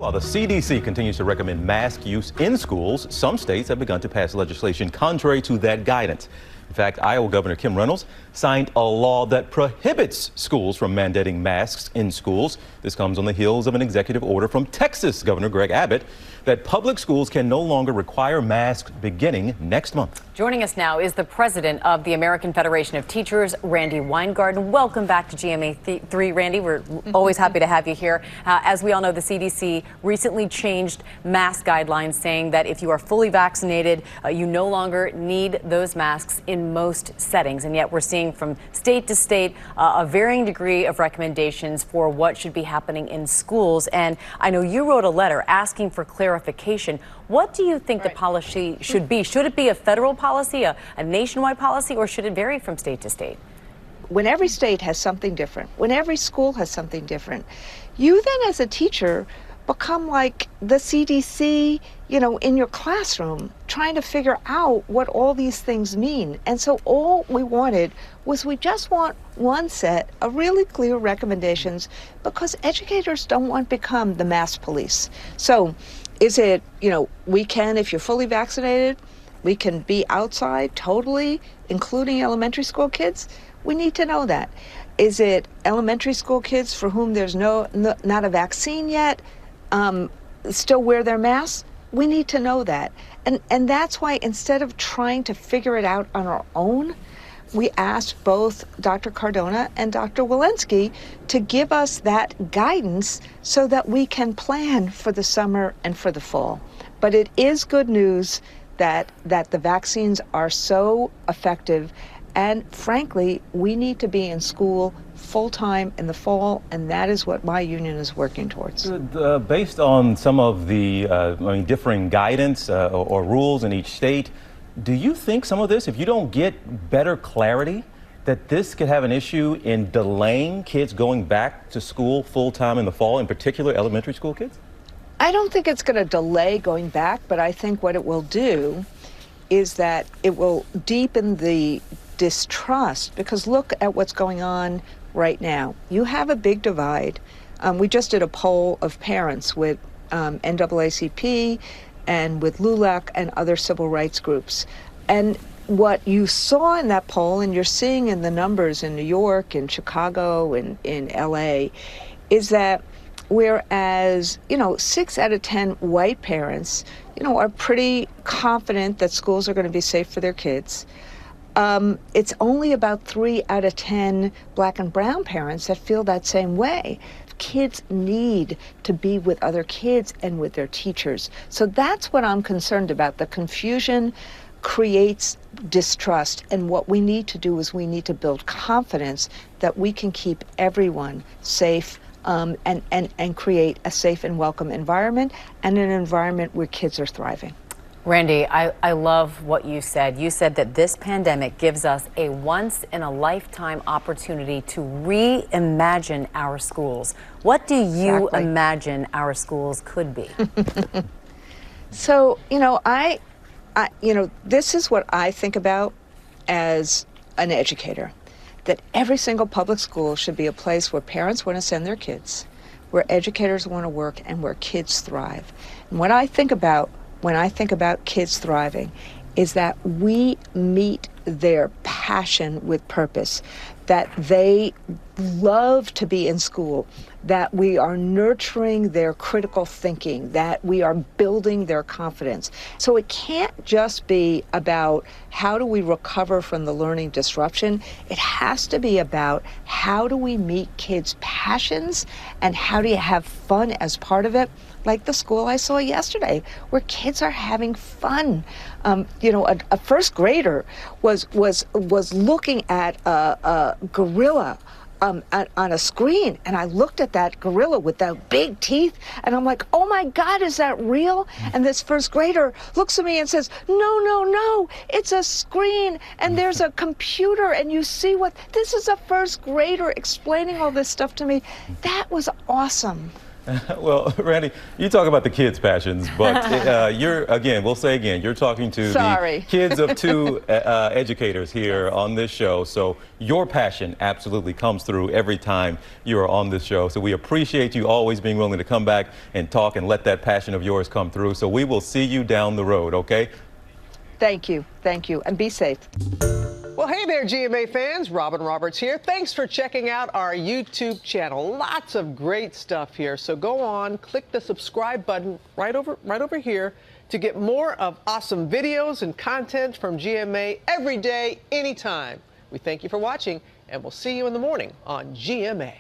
While the CDC continues to recommend mask use in schools, some states have begun to pass legislation contrary to that guidance. In fact, Iowa Governor Kim Reynolds signed a law that prohibits schools from mandating masks in schools. This comes on the heels of an executive order from Texas Governor Greg Abbott that public schools can no longer require masks beginning next month. Joining us now is the president of the American Federation of Teachers, Randi Weingarten. Welcome back to GMA3, Randi. We're always happy to have you here. As we all know, the CDC recently changed mask guidelines, saying that if you are fully vaccinated, you no longer need those masks in most settings. And yet we're seeing from state to state a varying degree of recommendations for what should be happening in schools. And I know you wrote a letter asking for clarification. What do you think the policy should be? Should it be a federal policy, a nationwide policy, or should it vary from state to state? When every state has something different, when every school has something different, you then as a teacher become like the CDC, in your classroom, trying to figure out what all these things mean. And so all we wanted was we just want one set of really clear recommendations, because educators don't want to become the mask police. So is it, we can, if you're fully vaccinated, we can be outside totally, including elementary school kids? We need to know that. Is it elementary school kids for whom there's not a vaccine yet, still wear their masks? We need to know that. And that's why, instead of trying to figure it out on our own, we asked both Dr. Cardona and Dr. Walensky to give us that guidance so that we can plan for the summer and for the fall. But it is good news that the vaccines are so effective. And frankly, we need to be in school full-time in the fall, and that is what my union is working towards. Based on some of the differing guidance or rules in each state, do you think some of this, if you don't get better clarity, that this could have an issue in delaying kids going back to school full-time in the fall, in particular elementary school kids? I don't think it's going to delay going back, but I think what it will do is that it will deepen the distrust, because look at what's going on right now. You have a big divide. We just did a poll of parents with NAACP and with LULAC and other civil rights groups. And what you saw in that poll, and you're seeing in the numbers in New York, in Chicago, and in LA, is that whereas, 6 out of 10 white parents, are pretty confident that schools are going to be safe for their kids, it's only about 3 out of 10 black and brown parents that feel that same way. Kids need to be with other kids and with their teachers. So that's what I'm concerned about. The confusion creates distrust, and what we need to do is we need to build confidence that we can keep everyone safe, and create a safe and welcome environment, and an environment where kids are thriving. Randi, I love what you said. You said that this pandemic gives us a once-in-a-lifetime opportunity to reimagine our schools. What do you imagine our schools could be? So, this is what I think about as an educator, that every single public school should be a place where parents want to send their kids, where educators want to work, and where kids thrive. And what I think about when I think about kids thriving is that we meet their passion with purpose, that they love to be in school, that we are nurturing their critical thinking, that we are building their confidence. So it can't just be about how do we recover from the learning disruption. It has to be about how do we meet kids' passions, and how do you have fun as part of it. Like the school I saw yesterday, where kids are having fun. A first grader was looking at a gorilla on a screen, and I looked at that gorilla with the big teeth, and I'm like, oh my God, is that real? And this first grader looks at me and says, no, it's a screen, and there's a computer, and you see this is a first grader explaining all this stuff to me. That was awesome. Well, Randy, you talk about the kids' passions, but we'll say again, you're talking to the kids of two educators here on this show. So your passion absolutely comes through every time you are on this show. So we appreciate you always being willing to come back and talk and let that passion of yours come through. So we will see you down the road, okay? Thank you, and be safe. Well, hey there, GMA fans. Robin Roberts here. Thanks for checking out our YouTube channel. Lots of great stuff here. So go on, click the subscribe button right over here to get more of awesome videos and content from GMA every day, anytime. We thank you for watching, and we'll see you in the morning on GMA.